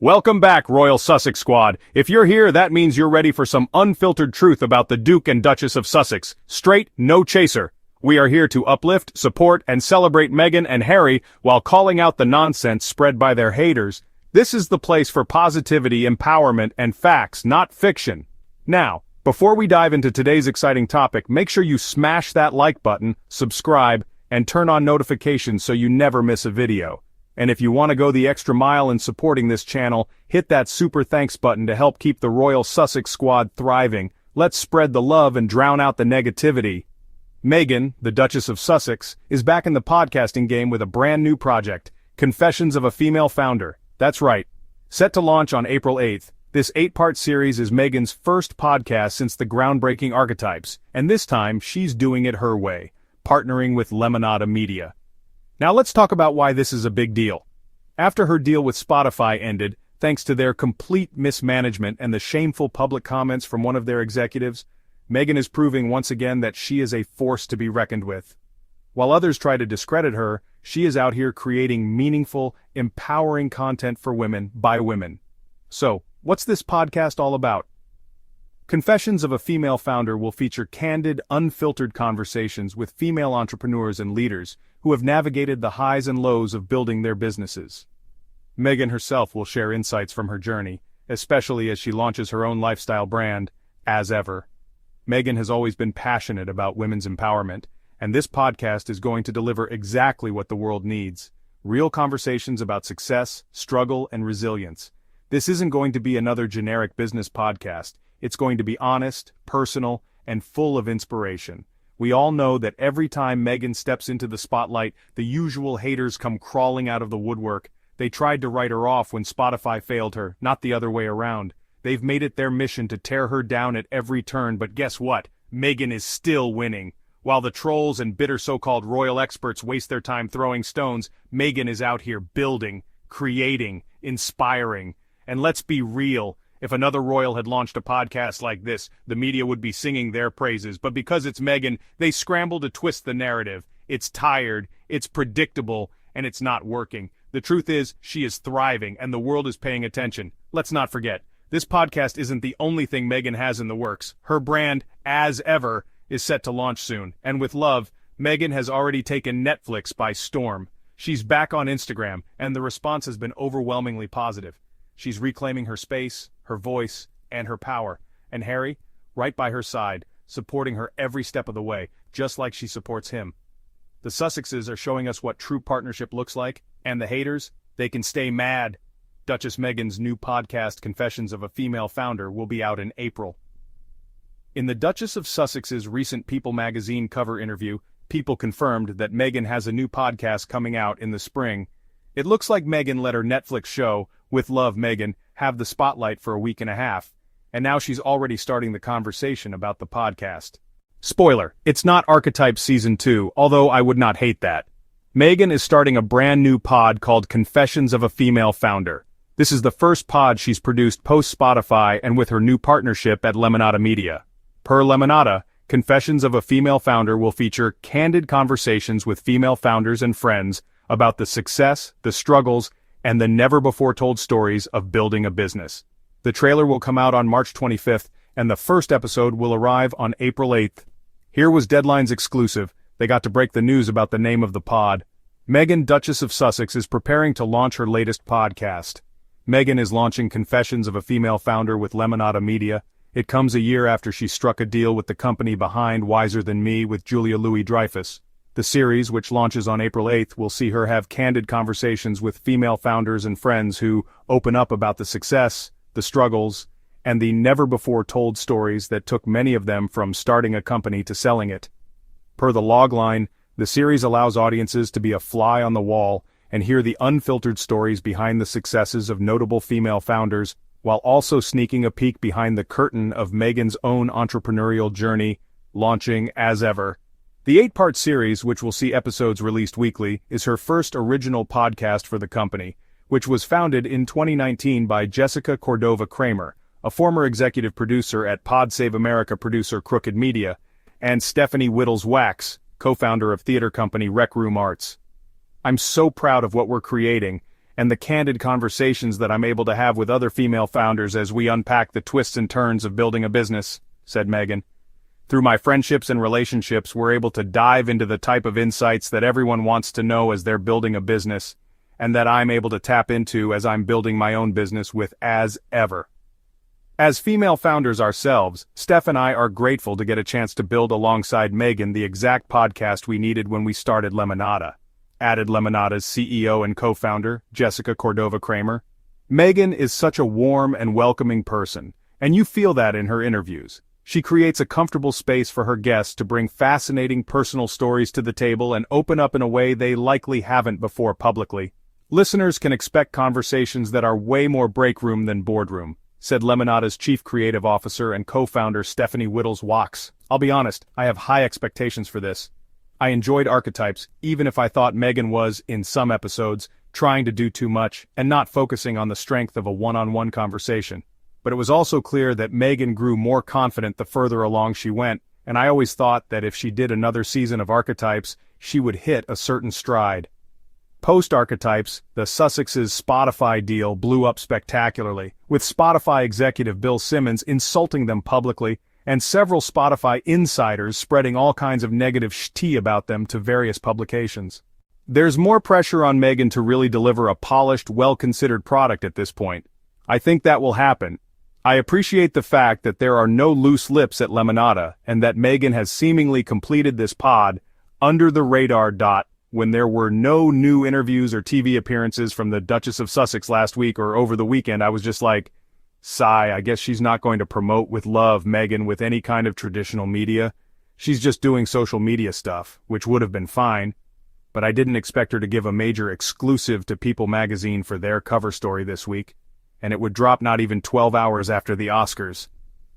Welcome back, Royal Sussex Squad. If you're here, that means you're ready for some unfiltered truth about the Duke and Duchess of Sussex. Straight, no chaser. We are here to uplift, support, and celebrate Meghan and Harry while calling out the nonsense spread by their haters. This is the place for positivity, empowerment, and facts, not fiction. Now, before we dive into today's exciting topic, make sure you smash that like button, subscribe, and turn on notifications so you never miss a video. And if you want to go the extra mile in supporting this channel, hit that super thanks button to help keep the Royal Sussex Squad thriving. Let's spread the love and drown out the negativity. Meghan, the Duchess of Sussex, is back in the podcasting game with a brand new project, Confessions of a Female Founder. That's right. Set to launch on April 8th, this 8-part series is Meghan's first podcast since the groundbreaking Archetypes, and this time she's doing it her way, partnering with Lemonada Media. Now let's talk about why this is a big deal. After her deal with Spotify ended, thanks to their complete mismanagement and the shameful public comments from one of their executives, Meghan is proving once again that she is a force to be reckoned with. While others try to discredit her, she is out here creating meaningful, empowering content for women by women. So, what's this podcast all about? Confessions of a Female Founder will feature candid, unfiltered conversations with female entrepreneurs and leaders who have navigated the highs and lows of building their businesses. Meghan herself will share insights from her journey, especially as she launches her own lifestyle brand, As Ever. Meghan has always been passionate about women's empowerment, and this podcast is going to deliver exactly what the world needs: real conversations about success, struggle, and resilience. This isn't going to be another generic business podcast. It's going to be honest, personal, and full of inspiration. We all know that every time Meghan steps into the spotlight, the usual haters come crawling out of the woodwork. They tried to write her off when Spotify failed her, not the other way around. They've made it their mission to tear her down at every turn, but guess what? Meghan is still winning. While the trolls and bitter so-called royal experts waste their time throwing stones, Meghan is out here building, creating, inspiring. And let's be real. If another royal had launched a podcast like this, the media would be singing their praises, but because it's Meghan, they scramble to twist the narrative. It's tired, it's predictable, and it's not working. The truth is, she is thriving, and the world is paying attention. Let's not forget, this podcast isn't the only thing Meghan has in the works. Her brand, As Ever, is set to launch soon, and with love, Meghan has already taken Netflix by storm. She's back on Instagram, and the response has been overwhelmingly positive. She's reclaiming her space, her voice, and her power. And Harry, right by her side, supporting her every step of the way, just like she supports him. The Sussexes are showing us what true partnership looks like, and the haters, they can stay mad. Duchess Meghan's new podcast, Confessions of a Female Founder, will be out in April. In the Duchess of Sussex's recent People magazine cover interview, People confirmed that Meghan has a new podcast coming out in the spring. It looks like Meghan let her Netflix show, With Love, Meghan, have the spotlight for a week and a half, and now she's already starting the conversation about the podcast. Spoiler, it's not Archetypes Season 2, although I would not hate that. Meghan is starting a brand new pod called Confessions of a Female Founder. This is the first pod she's produced post-Spotify and with her new partnership at Lemonada Media. Per Lemonada, Confessions of a Female Founder will feature candid conversations with female founders and friends about the success, the struggles, and the never-before-told stories of building a business. The trailer will come out on March 25th, and the first episode will arrive on April 8th. Here was Deadline's exclusive. They got to break the news about the name of the pod. Meghan, Duchess of Sussex, is preparing to launch her latest podcast. Meghan is launching Confessions of a Female Founder with Lemonada Media. It comes a year after she struck a deal with the company behind Wiser Than Me with Julia Louis-Dreyfus. The series, which launches on April 8th, will see her have candid conversations with female founders and friends who open up about the success, the struggles, and the never-before-told stories that took many of them from starting a company to selling it. Per the logline, the series allows audiences to be a fly on the wall and hear the unfiltered stories behind the successes of notable female founders, while also sneaking a peek behind the curtain of Meghan's own entrepreneurial journey, launching As Ever. The 8-part series, which will see episodes released weekly, is her first original podcast for the company, which was founded in 2019 by Jessica Cordova-Kramer, a former executive producer at Pod Save America producer Crooked Media, and Stephanie Whittles-Wax, co-founder of theater company Rec Room Arts. I'm so proud of what we're creating, and the candid conversations that I'm able to have with other female founders as we unpack the twists and turns of building a business," said Meghan. "Through my friendships and relationships, we're able to dive into the type of insights that everyone wants to know as they're building a business, and that I'm able to tap into as I'm building my own business with as ever." As female founders ourselves, Steph and I are grateful to get a chance to build alongside Meghan the exact podcast we needed when we started Lemonada, added Lemonada's CEO and co-founder, Jessica Cordova-Kramer. Meghan is such a warm and welcoming person, and you feel that in her interviews. She creates a comfortable space for her guests to bring fascinating personal stories to the table and open up in a way they likely haven't before publicly. "Listeners can expect conversations that are way more break room than boardroom," said Lemonada's chief creative officer and co-founder Stephanie Whittles-Wachs. "I'll be honest, I have high expectations for this. I enjoyed Archetypes, even if I thought Meghan was, in some episodes, trying to do too much and not focusing on the strength of a one-on-one conversation. But it was also clear that Meghan grew more confident the further along she went, and I always thought that if she did another season of Archetypes, she would hit a certain stride." Post-Archetypes, the Sussex's Spotify deal blew up spectacularly, with Spotify executive Bill Simmons insulting them publicly, and several Spotify insiders spreading all kinds of negative tea about them to various publications. There's more pressure on Meghan to really deliver a polished, well-considered product at this point. I think that will happen. I appreciate the fact that there are no loose lips at Lemonada, and that Meghan has seemingly completed this pod under the radar. When there were no new interviews or TV appearances from the Duchess of Sussex last week or over the weekend, I was just like, sigh, I guess she's not going to promote with love Meghan with any kind of traditional media. She's just doing social media stuff, which would have been fine. But I didn't expect her to give a major exclusive to People magazine for their cover story this week, and it would drop not even 12 hours after the Oscars.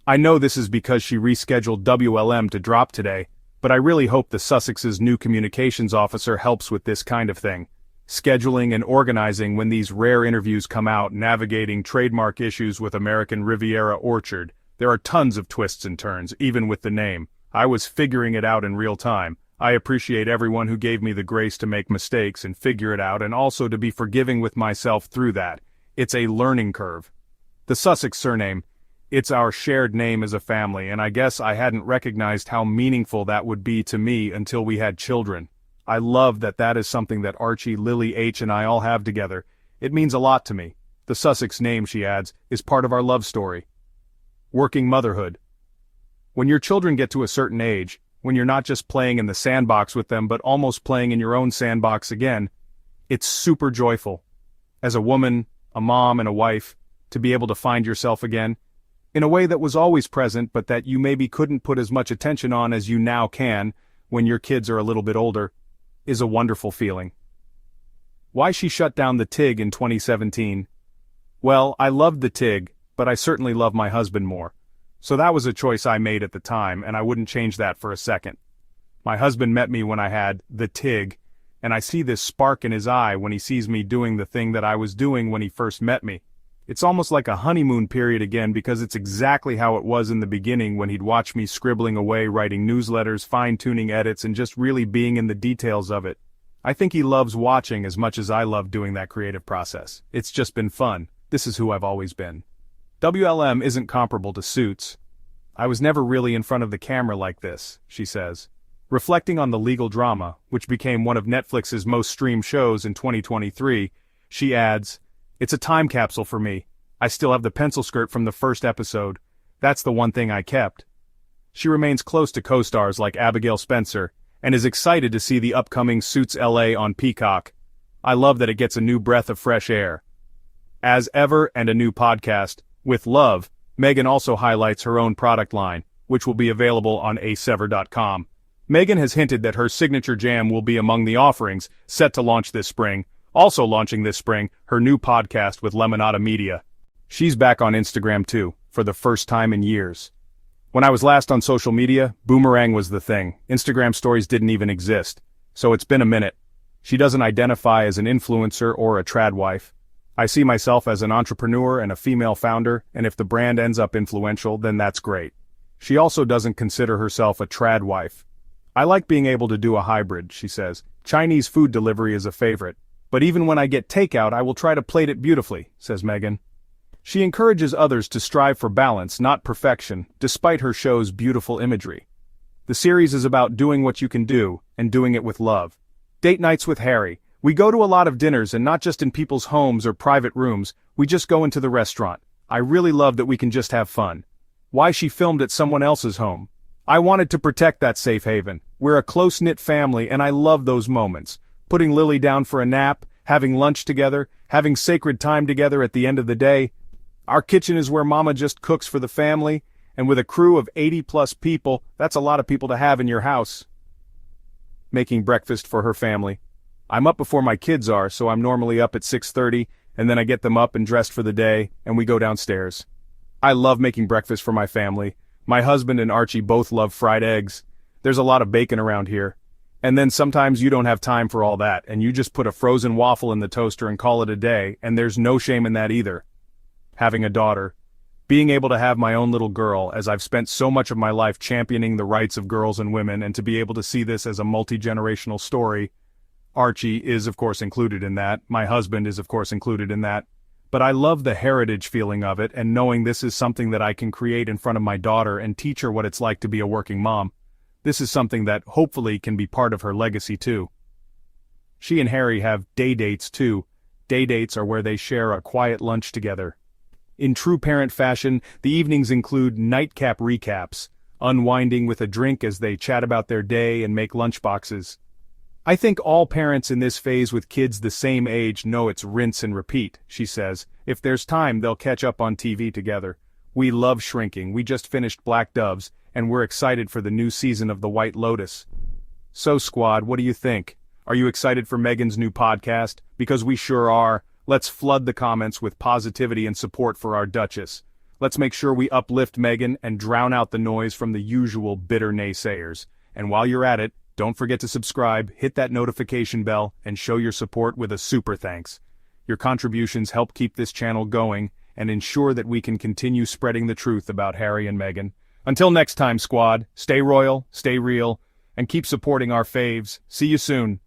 I know this is because she rescheduled WLM to drop today, but I really hope the Sussex's new communications officer helps with this kind of thing. Scheduling and organizing when these rare interviews come out, navigating trademark issues with American Riviera Orchard. There are tons of twists and turns, even with the name. I was figuring it out in real time. I appreciate everyone who gave me the grace to make mistakes and figure it out, and also to be forgiving with myself through that. It's a learning curve. The Sussex surname, it's our shared name as a family, and I guess I hadn't recognized how meaningful that would be to me until we had children. I love that that is something that Archie, Lily H. and I all have together. It means a lot to me. The Sussex name, she adds, is part of our love story. Working motherhood. When your children get to a certain age, when you're not just playing in the sandbox with them but almost playing in your own sandbox again, it's super joyful. As a woman, a mom and a wife, to be able to find yourself again, in a way that was always present but that you maybe couldn't put as much attention on as you now can when your kids are a little bit older, is a wonderful feeling. Why she shut down the TIG in 2017? Well, I loved the TIG, but I certainly love my husband more. So that was a choice I made at the time, and I wouldn't change that for a second. My husband met me when I had the TIG, and I see this spark in his eye when he sees me doing the thing that I was doing when he first met me. It's almost like a honeymoon period again, because it's exactly how it was in the beginning when he'd watch me scribbling away, writing newsletters, fine-tuning edits, and just really being in the details of it. I think he loves watching as much as I love doing that creative process. It's just been fun. This is who I've always been. WLM isn't comparable to Suits. I was never really in front of the camera like this, she says. Reflecting on the legal drama, which became one of Netflix's most streamed shows in 2023, she adds, "It's a time capsule for me. I still have the pencil skirt from the first episode. That's the one thing I kept." She remains close to co-stars like Abigail Spencer, and is excited to see the upcoming Suits LA on Peacock. I love that it gets a new breath of fresh air. As ever, and a new podcast, with love, Meghan also highlights her own product line, which will be available on asever.com. Meghan has hinted that her signature jam will be among the offerings, set to launch this spring. Also launching this spring, her new podcast with Lemonada Media. She's back on Instagram too, for the first time in years. When I was last on social media, Boomerang was the thing. Instagram stories didn't even exist. So it's been a minute. She doesn't identify as an influencer or a trad wife. I see myself as an entrepreneur and a female founder, and if the brand ends up influential, then that's great. She also doesn't consider herself a trad wife. I like being able to do a hybrid, she says. Chinese food delivery is a favorite. But even when I get takeout, I will try to plate it beautifully, says Meghan. She encourages others to strive for balance, not perfection, despite her show's beautiful imagery. The series is about doing what you can do, and doing it with love. Date nights with Harry. We go to a lot of dinners, and not just in people's homes or private rooms, we just go into the restaurant. I really love that we can just have fun. Why she filmed at someone else's home? I wanted to protect that safe haven. We're a close-knit family, and I love those moments. Putting Lily down for a nap, having lunch together, having sacred time together at the end of the day. Our kitchen is where Mama just cooks for the family, and with a crew of 80-plus people, that's a lot of people to have in your house. Making breakfast for her family. I'm up before my kids are, so I'm normally up at 6:30, and then I get them up and dressed for the day, and we go downstairs. I love making breakfast for my family. My husband and Archie both love fried eggs. There's a lot of bacon around here. And then sometimes you don't have time for all that, and you just put a frozen waffle in the toaster and call it a day, and there's no shame in that either. Having a daughter. Being able to have my own little girl, as I've spent so much of my life championing the rights of girls and women, and to be able to see this as a multi-generational story. Archie is of course included in that, my husband is of course included in that. But I love the heritage feeling of it, and knowing this is something that I can create in front of my daughter and teach her what it's like to be a working mom. This is something that hopefully can be part of her legacy too. She and Harry have day dates too. Day dates are where they share a quiet lunch together. In true parent fashion, the evenings include nightcap recaps, unwinding with a drink as they chat about their day and make lunchboxes. I think all parents in this phase with kids the same age know it's rinse and repeat, she says. If there's time, they'll catch up on TV together. We love Shrinking, we just finished Black Doves, and we're excited for the new season of The White Lotus. So Squad, what do you think? Are you excited for Meghan's new podcast? Because we sure are. Let's flood the comments with positivity and support for our Duchess. Let's make sure we uplift Meghan and drown out the noise from the usual bitter naysayers. And while you're at it, don't forget to subscribe, hit that notification bell, and show your support with a super thanks. Your contributions help keep this channel going and ensure that we can continue spreading the truth about Harry and Meghan. Until next time, Squad, stay royal, stay real, and keep supporting our faves. See you soon.